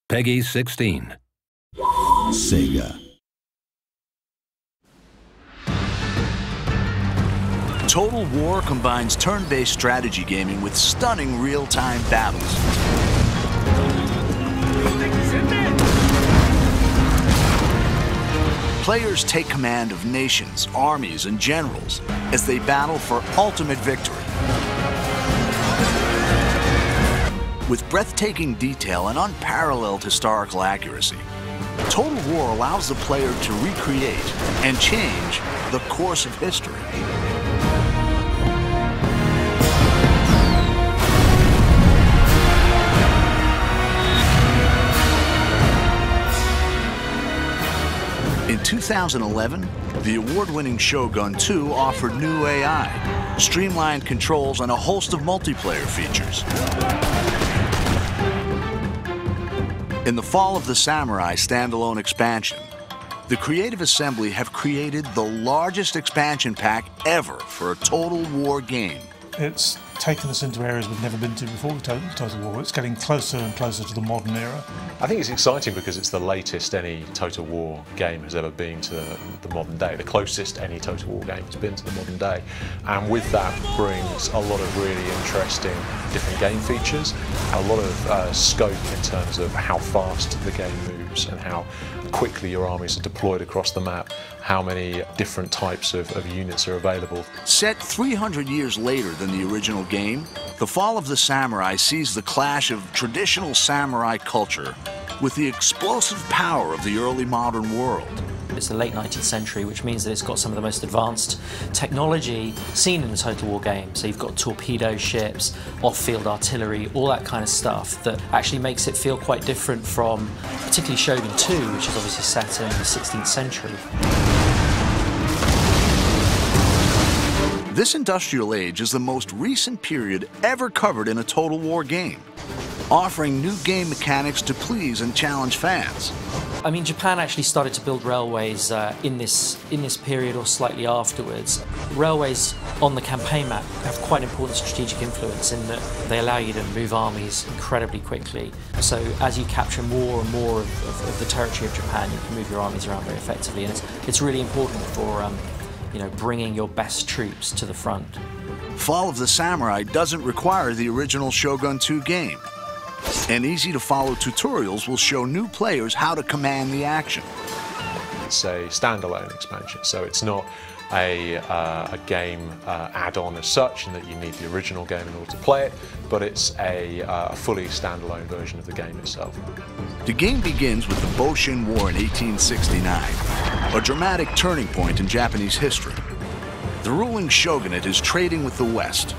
Peggy 16. Sega. Total War combines turn-based strategy gaming with stunning real-time battles. Players take command of nations, armies, and generals as they battle for ultimate victory. With breathtaking detail and unparalleled historical accuracy, Total War allows the player to recreate and change the course of history. In 2011, the award-winning Shogun 2 offered new AI, streamlined controls, and a host of multiplayer features. In the Fall of the Samurai standalone expansion, the Creative Assembly have created the largest expansion pack ever for a Total War game. It's taken us into areas we've never been to before with Total War. It's getting closer and closer to the modern era. I think it's exciting because it's the latest any Total War game has ever been to the modern day, the closest any Total War game has been to the modern day. And with that brings a lot of really interesting different game features, a lot of scope in terms of how fast the game moves and how quickly your armies are deployed across the map, how many different types of units are available. Set 300 years later than the original game, The Fall of the Samurai sees the clash of traditional samurai culture with the explosive power of the early modern world. It's the late 19th century, which means that it's got some of the most advanced technology seen in a Total War game. So you've got torpedo ships, off-field artillery, all that kind of stuff that actually makes it feel quite different from particularly Shogun 2, which is obviously set in the 16th century. This industrial age is the most recent period ever covered in a Total War game, offering new game mechanics to please and challenge fans. I mean, Japan actually started to build railways in this period or slightly afterwards. Railways on the campaign map have quite an important strategic influence in that they allow you to move armies incredibly quickly. So as you capture more and more of the territory of Japan, you can move your armies around very effectively, and it's really important for bringing your best troops to the front. Fall of the Samurai doesn't require the original Shogun 2 game, and easy-to-follow tutorials will show new players how to command the action. It's a standalone expansion, so it's not a game add-on as such, in that you need the original game in order to play it, but it's a fully standalone version of the game itself. The game begins with the Boshin War in 1869, a dramatic turning point in Japanese history. The ruling shogunate is trading with the West,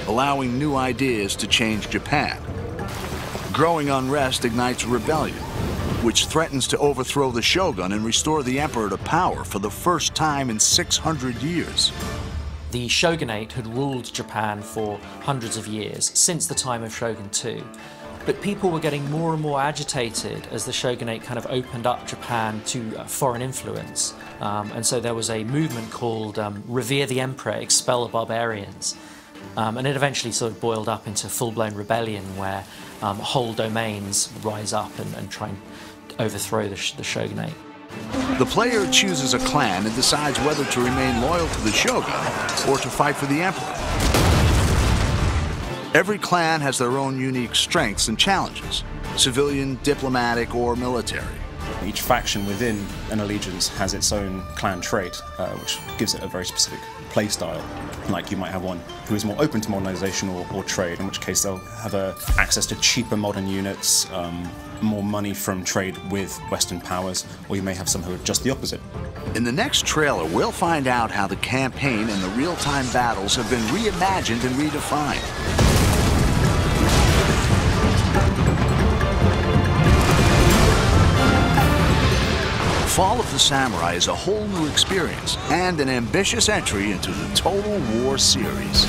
allowing new ideas to change Japan. Growing unrest ignites rebellion, which threatens to overthrow the shogun and restore the emperor to power for the first time in 600 years. The shogunate had ruled Japan for hundreds of years, since the time of Shogun 2. But people were getting more and more agitated as the shogunate kind of opened up Japan to foreign influence. And so there was a movement called Revere the Emperor, Expel the Barbarians. And it eventually sort of boiled up into full-blown rebellion where whole domains rise up and try and overthrow the shogunate. The player chooses a clan and decides whether to remain loyal to the shogun or to fight for the emperor. Every clan has their own unique strengths and challenges, civilian, diplomatic, or military. Each faction within an allegiance has its own clan trait, which gives it a very specific play style. Like you might have one who is more open to modernization or trade, in which case they'll have access to cheaper modern units, more money from trade with Western powers, or you may have some who are just the opposite. In the next trailer, we'll find out how the campaign and the real-time battles have been reimagined and redefined. Fall of the Samurai is a whole new experience and an ambitious entry into the Total War series.